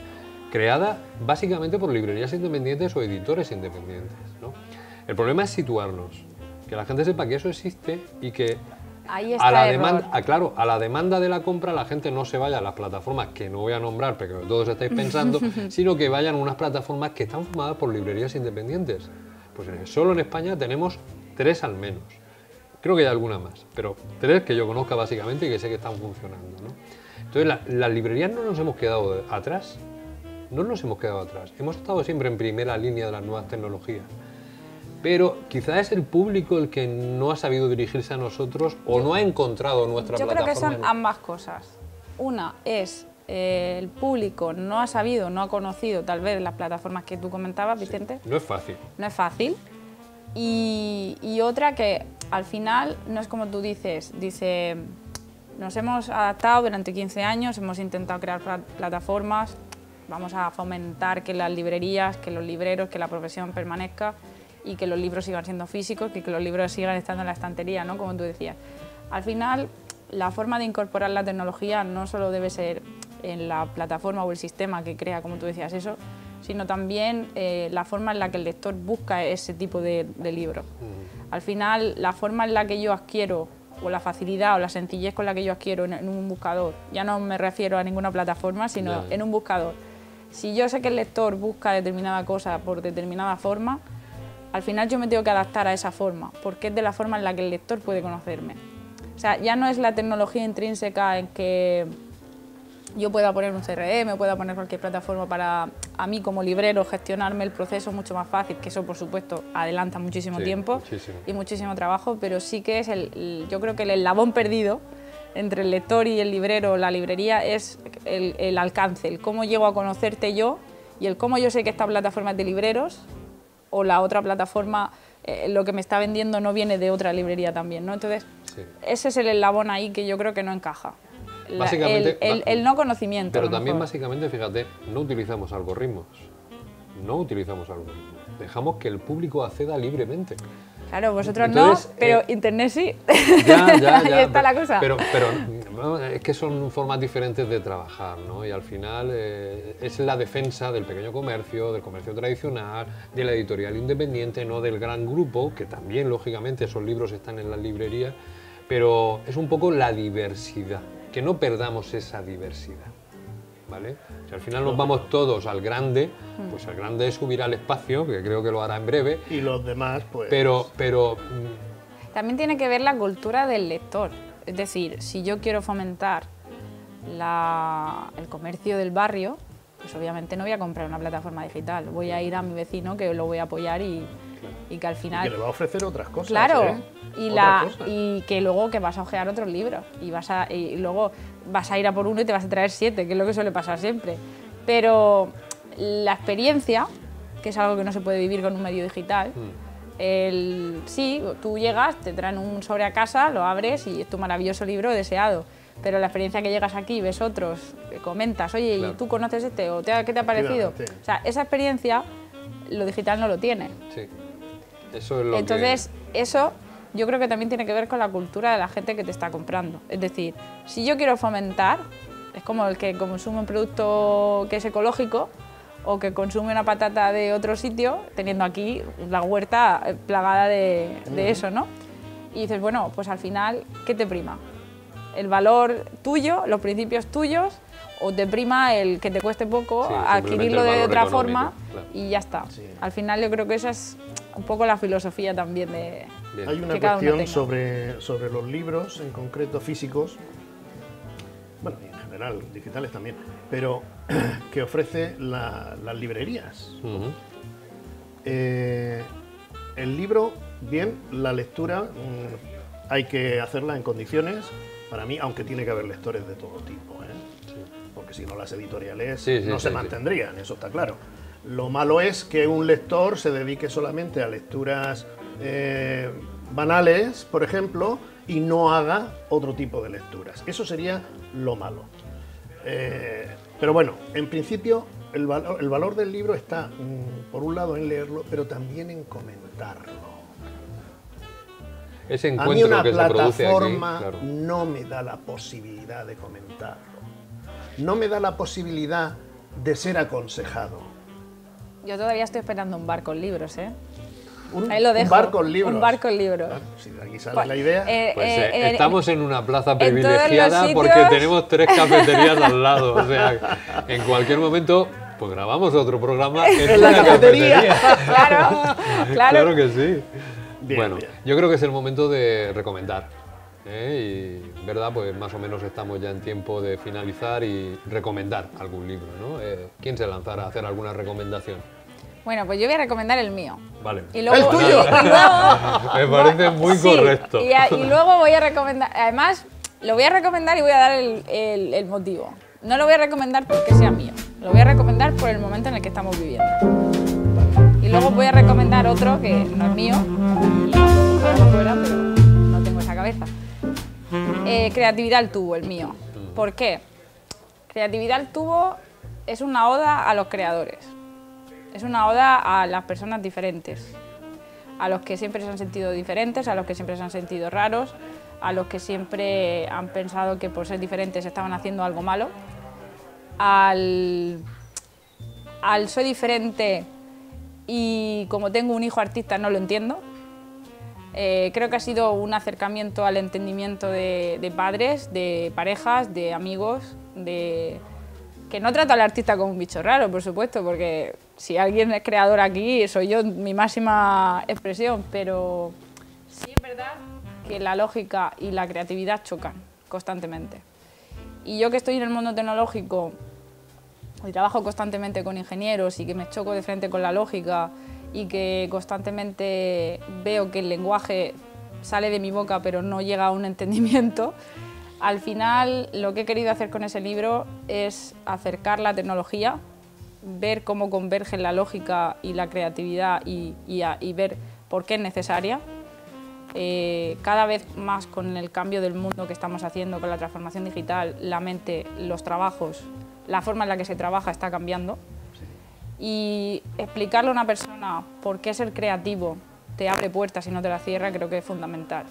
Speaker 1: creada básicamente por librerías independientes o editores independientes, ¿no? El problema es situarnos, que la gente sepa que eso existe y que
Speaker 3: Ahí está el error.
Speaker 1: claro, a la demanda de la compra la gente no se vaya a las plataformas que no voy a nombrar, porque todos estáis pensando, sino que vayan a unas plataformas que están formadas por librerías independientes. Pues solo en España tenemos 3 al menos. Creo que hay alguna más, pero 3 que yo conozca básicamente y que sé que están funcionando, ¿no? Entonces, las librerías no nos hemos quedado atrás, no nos hemos quedado atrás. Hemos estado siempre en primera línea de las nuevas tecnologías. Pero quizás es el público el que no ha sabido dirigirse a nosotros o no ha encontrado nuestra
Speaker 3: Yo
Speaker 1: plataforma.
Speaker 3: creo que son ambas cosas. Una es el público no ha sabido, no ha conocido tal vez las plataformas que tú comentabas, Vicente.
Speaker 1: No es fácil.
Speaker 3: No es fácil. Y otra que al final no es como tú dices, nos hemos adaptado durante 15 años, hemos intentado crear plataformas, vamos a fomentar que las librerías, que los libreros, que la profesión permanezca y que los libros sigan siendo físicos, que los libros sigan estando en la estantería, ¿no? Como tú decías. Al final, la forma de incorporar la tecnología no solo debe ser en la plataforma o el sistema que crea, como tú decías, eso, sino también la forma en la que el lector busca ese tipo de libros. Al final, la forma en la que yo adquiero, o la facilidad o la sencillez con la que yo adquiero en un buscador, ya no me refiero a ninguna plataforma, sino en un buscador. Si yo sé que el lector busca determinada cosa por determinada forma, al final yo me tengo que adaptar a esa forma, porque es de la forma en la que el lector puede conocerme. O sea, ya no es la tecnología intrínseca en que yo pueda poner un CRM, o pueda poner cualquier plataforma para a mí como librero gestionarme el proceso mucho más fácil, que eso por supuesto adelanta muchísimo tiempo
Speaker 1: muchísimo.
Speaker 3: Y muchísimo trabajo, pero sí que es yo creo que el eslabón perdido entre el lector y el librero, la librería, es el alcance, el cómo llego a conocerte yo y el cómo yo sé que esta plataforma es de libreros o la otra plataforma, lo que me está vendiendo no viene de otra librería también, ¿no? Entonces, ese es el eslabón ahí que yo creo que no encaja.
Speaker 1: Básicamente,
Speaker 3: el no conocimiento.
Speaker 1: Pero también básicamente, fíjate, no utilizamos algoritmos. No utilizamos algoritmos. Dejamos que el público acceda libremente.
Speaker 3: Claro, vosotros
Speaker 1: Entonces,
Speaker 3: no, pero Internet sí.
Speaker 1: Ya,
Speaker 3: Ahí está la cosa.
Speaker 1: Pero no, es que son formas diferentes de trabajar, ¿no? Y al final es la defensa del pequeño comercio, del comercio tradicional, de la editorial independiente, no del gran grupo, que también, lógicamente, esos libros están en las librerías, pero es un poco la diversidad, que no perdamos esa diversidad, ¿vale? Si al final nos vamos todos al grande, pues el grande es subir al espacio, que creo que lo hará en breve.
Speaker 2: Y los demás, pues...
Speaker 1: Pero
Speaker 3: también tiene que ver la cultura del lector. Es decir, si yo quiero fomentar el comercio del barrio, pues obviamente no voy a comprar una plataforma digital. Voy a ir a mi vecino, que lo voy a apoyar y que al final...
Speaker 2: Y que le va a ofrecer otras cosas.
Speaker 3: Claro,
Speaker 2: ¿eh?
Speaker 3: y que luego que vas a ojear otros libros y luego vas a ir a por uno y te vas a traer 7, que es lo que suele pasar siempre. Pero la experiencia, que es algo que no se puede vivir con un medio digital, sí, tú llegas, te traen un sobre a casa, lo abres y es tu maravilloso libro deseado. Pero la experiencia que llegas aquí, ves otros, comentas, oye, ¿y tú conoces este? ¿O qué te ha parecido? O sea, esa experiencia lo digital no lo tiene.
Speaker 1: Sí. Eso es lo
Speaker 3: Entonces, eso yo creo que también tiene que ver con la cultura de la gente que te está comprando. Es decir, si yo quiero fomentar, es como el que consume un producto que es ecológico o que consume una patata de otro sitio, teniendo aquí la huerta plagada de eso, ¿no? Y dices, bueno, pues al final, ¿qué te prima? ¿El valor tuyo, los principios tuyos, o te prima el que te cueste poco adquirirlo de otra forma, claro, y ya está? Sí. Al final yo creo que esa es un poco la filosofía también de...
Speaker 2: Bien. Hay una cuestión sobre los libros, en concreto físicos, bueno, y en general, digitales también, pero que ofrece las librerías. El libro, bien, la lectura hay que hacerla en condiciones, para mí, aunque tiene que haber lectores de todo tipo, sí, porque si no las editoriales no se mantendrían, eso está claro. Lo malo es que un lector se dedique solamente a lecturas banales, por ejemplo, y no haga otro tipo de lecturas. Eso sería lo malo. Pero bueno, en principio el valor del libro está, por un lado, en leerlo, pero también en comentarlo.
Speaker 1: Ese encuentro
Speaker 2: a mí
Speaker 1: que
Speaker 2: una
Speaker 1: se produce
Speaker 2: plataforma
Speaker 1: aquí, claro,
Speaker 2: no me da la posibilidad de comentarlo. No me da la posibilidad de ser aconsejado.
Speaker 3: Yo todavía estoy esperando un bar con libros, ¿eh?
Speaker 2: Ahí lo dejo. Un bar con libros.
Speaker 3: Un bar con libros.
Speaker 2: Claro, si de aquí sale la idea.
Speaker 1: Estamos en una plaza privilegiada porque tenemos 3 cafeterías al lado. O sea, en cualquier momento, pues grabamos otro programa en
Speaker 2: la cafetería.
Speaker 3: Claro
Speaker 1: que sí.
Speaker 2: Bien,
Speaker 1: bueno,
Speaker 2: bien.
Speaker 1: Yo creo que es el momento de recomendar. Y, ¿verdad? Pues más o menos estamos ya en tiempo de finalizar y recomendar algún libro, ¿no? ¿Quién se lanzará a hacer alguna recomendación?
Speaker 3: Bueno, pues yo voy a recomendar el mío.
Speaker 1: Vale.
Speaker 2: ¡El tuyo!
Speaker 1: Me parece muy correcto.
Speaker 3: Y luego voy a recomendar, además, lo voy a recomendar y voy a dar el motivo. No lo voy a recomendar porque sea mío, lo voy a recomendar por el momento en el que estamos viviendo. Y luego voy a recomendar otro que no es mío, y ojalá fuera, pero no tengo esa cabeza. Creatividad al tubo, el mío. ¿Por qué? Creatividad al tubo es una oda a los creadores. Es una oda a las personas diferentes, a los que siempre se han sentido diferentes, a los que siempre se han sentido raros, a los que siempre han pensado que por ser diferentes estaban haciendo algo malo, al soy diferente y como tengo un hijo artista no lo entiendo. Creo que ha sido un acercamiento al entendimiento de padres, de parejas, de amigos, que no trato al artista como un bicho raro, por supuesto, porque si alguien es creador aquí, soy yo mi máxima expresión, pero sí es verdad que la lógica y la creatividad chocan constantemente. Y yo que estoy en el mundo tecnológico y trabajo constantemente con ingenieros y que me choco de frente con la lógica y que constantemente veo que el lenguaje sale de mi boca pero no llega a un entendimiento, al final lo que he querido hacer con ese libro es acercar la tecnología, ver cómo convergen la lógica y la creatividad y ver por qué es necesaria. Cada vez más con el cambio del mundo que estamos haciendo, con la transformación digital, la mente, los trabajos, la forma en la que se trabaja está cambiando. Y explicarle a una persona por qué ser creativo te abre puertas y no te las cierra, creo que es fundamental.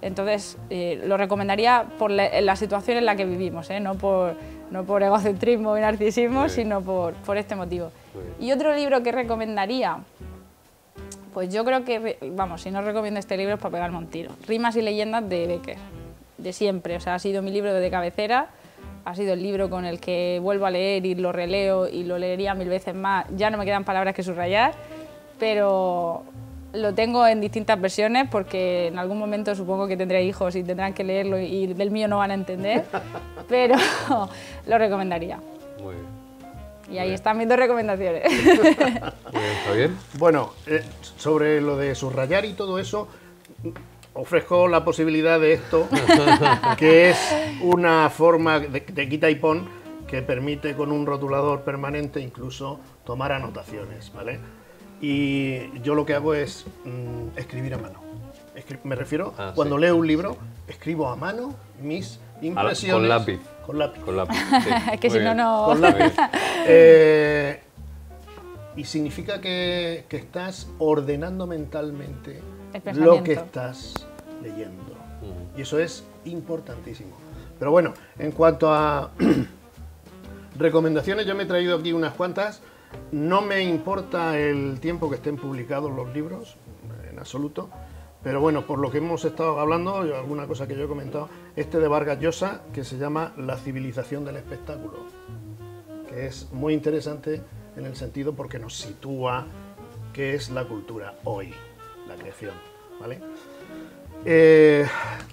Speaker 3: Entonces, lo recomendaría por la situación en la que vivimos, no por egocentrismo y narcisismo, sino por este motivo. Y otro libro que recomendaría, pues yo creo que, vamos, si no recomiendo este libro es para pegarme un tiro. Rimas y leyendas de Becker, de siempre. O sea, ha sido mi libro de cabecera, ha sido el libro con el que vuelvo a leer y lo releo y lo leería 1000 veces más. Ya no me quedan palabras que subrayar, pero lo tengo en distintas versiones porque en algún momento supongo que tendré hijos y tendrán que leerlo y del mío no van a entender, pero lo recomendaría.
Speaker 1: Muy bien.
Speaker 3: Y ahí están mis 2 recomendaciones.
Speaker 1: Muy bien, ¿está bien?
Speaker 2: Bueno, sobre lo de subrayar y todo eso, ofrezco la posibilidad de esto, que es una forma de quita y pon que permite con un rotulador permanente incluso tomar anotaciones, ¿vale? Y yo lo que hago es escribir a mano. Me refiero, cuando leo un libro, escribo a mano mis impresiones.
Speaker 1: Con lápiz.
Speaker 2: Con lápiz.
Speaker 1: Con lápiz, sí.
Speaker 3: Es que si no, no...
Speaker 2: Con lápiz. y significa que estás ordenando mentalmente
Speaker 3: El pensamiento.
Speaker 2: lo que estás leyendo. Y eso es importantísimo. Pero bueno, en cuanto a recomendaciones, yo me he traído aquí unas cuantas. No me importa el tiempo que estén publicados los libros, en absoluto. Pero bueno, por lo que hemos estado hablando, alguna cosa que yo he comentado, este de Vargas Llosa, que se llama La civilización del espectáculo, que es muy interesante en el sentido porque nos sitúa qué es la cultura hoy, la creación, ¿vale?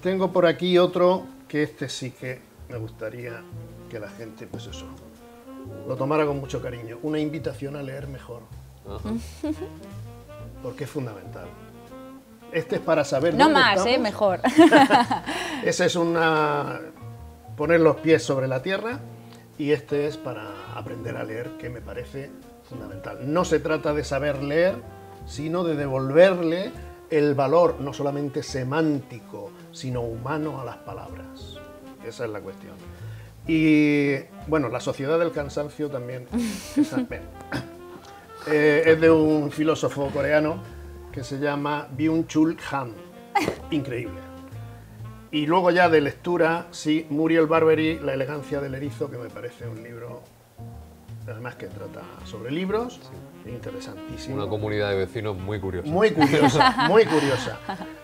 Speaker 2: Tengo por aquí otro, que este sí que me gustaría que la gente, pues eso, lo tomara con mucho cariño. Una invitación a leer mejor.
Speaker 1: Ajá.
Speaker 2: Porque es fundamental. Este es para saber
Speaker 3: No
Speaker 2: dónde
Speaker 3: más,
Speaker 2: estamos.
Speaker 3: mejor.
Speaker 2: Ese es poner los pies sobre la tierra, y este es para aprender a leer, que me parece fundamental. No se trata de saber leer, sino de devolverle el valor no solamente semántico, sino humano a las palabras. Esa es la cuestión. Y bueno, La sociedad del cansancio también es de un filósofo coreano que se llama Byung-Chul Han. Increíble. Y luego ya de lectura, sí, Muriel Barbery, La elegancia del erizo, que me parece un libro, además que trata sobre libros, interesantísimo.
Speaker 1: Una comunidad de vecinos muy curiosa.
Speaker 2: Muy curiosa, muy curiosa.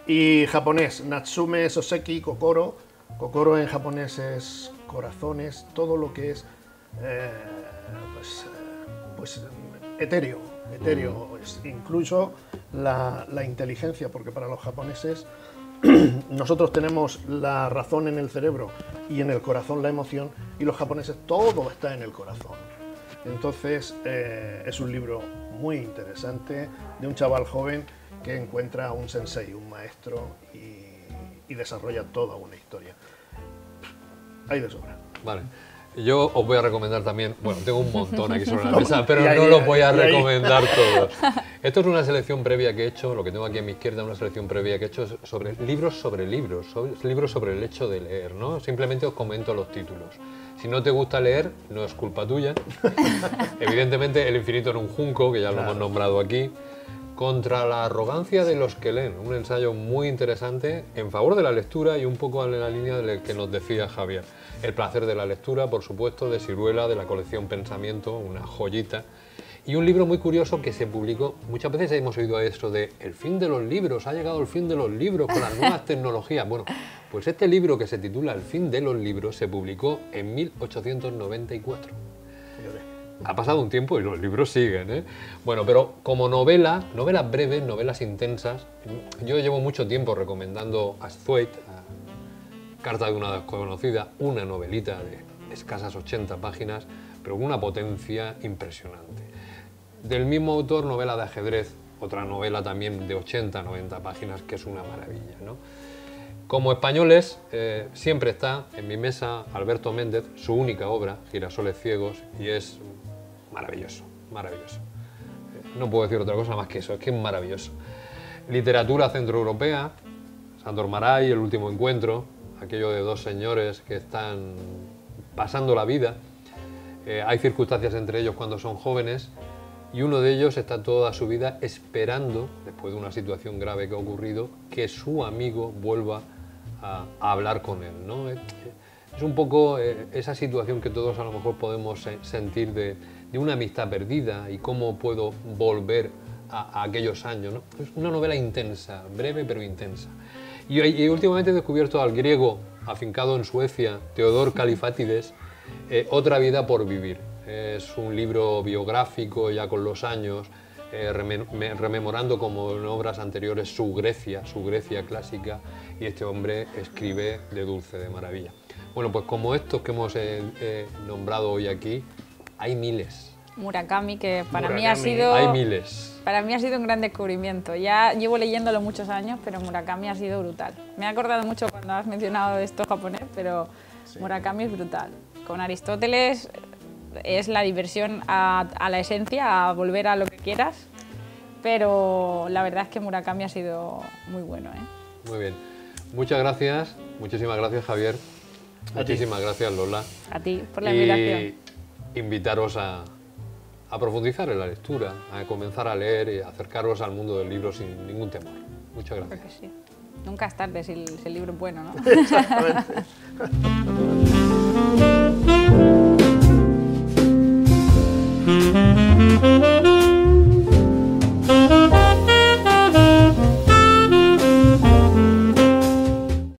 Speaker 2: Y japonés, Natsume Soseki Kokoro. Kokoro en japonés es corazones, todo lo que es etéreo, incluso la inteligencia, porque para los japoneses nosotros tenemos la razón en el cerebro y en el corazón la emoción, y los japoneses todo está en el corazón. Entonces es un libro muy interesante de un chaval joven que encuentra a un sensei, un maestro, y desarrolla toda una historia. Hay de sobra.
Speaker 1: Vale. Yo os voy a recomendar también, bueno, tengo un montón aquí sobre la
Speaker 2: No,
Speaker 1: mesa, pero
Speaker 2: y ahí,
Speaker 1: no los voy a
Speaker 2: y ahí.
Speaker 1: recomendar todos. Esto es una selección previa que he hecho, lo que tengo aquí a mi izquierda, una selección previa que he hecho sobre libros, libros sobre el hecho de leer, ¿no? Simplemente os comento los títulos. Si no te gusta leer, no es culpa tuya. Evidentemente, El infinito en un junco, que ya lo hemos nombrado aquí. Contra la arrogancia de los que leen, un ensayo muy interesante en favor de la lectura y un poco en la línea de que nos decía Javier. El placer de la lectura, por supuesto, de Siruela, de la colección Pensamiento, una joyita. Y un libro muy curioso que se publicó, muchas veces hemos oído esto de el fin de los libros, ha llegado el fin de los libros con las nuevas tecnologías. Bueno, pues este libro, que se titula El fin de los libros, se publicó en 1894. Ha pasado un tiempo y los libros siguen, ¿eh? Bueno, pero como novelas breves, novelas intensas, yo llevo mucho tiempo recomendando Asthwaite, Carta de una desconocida, una novelita de escasas 80 páginas, pero con una potencia impresionante. Del mismo autor, Novela de ajedrez, otra novela también de 80-90 páginas, que es una maravilla, ¿no? Como españoles, siempre está en mi mesa Alberto Méndez, su única obra, Girasoles ciegos, y es maravilloso, maravilloso. No puedo decir otra cosa más que eso, es que es maravilloso. Literatura centroeuropea, Sándor Márai, El último encuentro, aquello de dos señores que están pasando la vida. Hay circunstancias entre ellos cuando son jóvenes, y uno de ellos está toda su vida esperando, después de una situación grave que ha ocurrido, que su amigo vuelva a hablar con él, ¿no? Es un poco esa situación que todos a lo mejor podemos sentir de una amistad perdida y cómo puedo volver a aquellos años, ¿no? Es una novela intensa, breve pero intensa. Y últimamente he descubierto al griego afincado en Suecia, Theodor Kalifatides, Otra vida por vivir. Es un libro biográfico ya con los años, rememorando como en obras anteriores su Grecia clásica, y este hombre escribe de dulce, de maravilla. Bueno, pues como estos que hemos nombrado hoy aquí, hay miles.
Speaker 3: Murakami, que para mí
Speaker 1: Hay miles.
Speaker 3: Para mí ha sido un gran descubrimiento. Ya llevo leyéndolo muchos años, pero Murakami ha sido brutal. Me he acordado mucho cuando has mencionado esto japonés, pero sí. Murakami es brutal. Con Aristóteles es la diversión a la esencia, a volver a lo que quieras, pero la verdad es que Murakami ha sido muy bueno, ¿eh?
Speaker 1: Muy bien. Muchas gracias, muchísimas gracias, Javier. Muchísimas gracias, Lola.
Speaker 3: A ti por la invitación.
Speaker 1: Invitaros a a profundizar en la lectura, a comenzar a leer y acercaros al mundo del libro sin ningún temor. Muchas gracias.
Speaker 3: Creo que sí. Nunca es tarde si el libro es bueno, ¿no?
Speaker 2: Exactamente.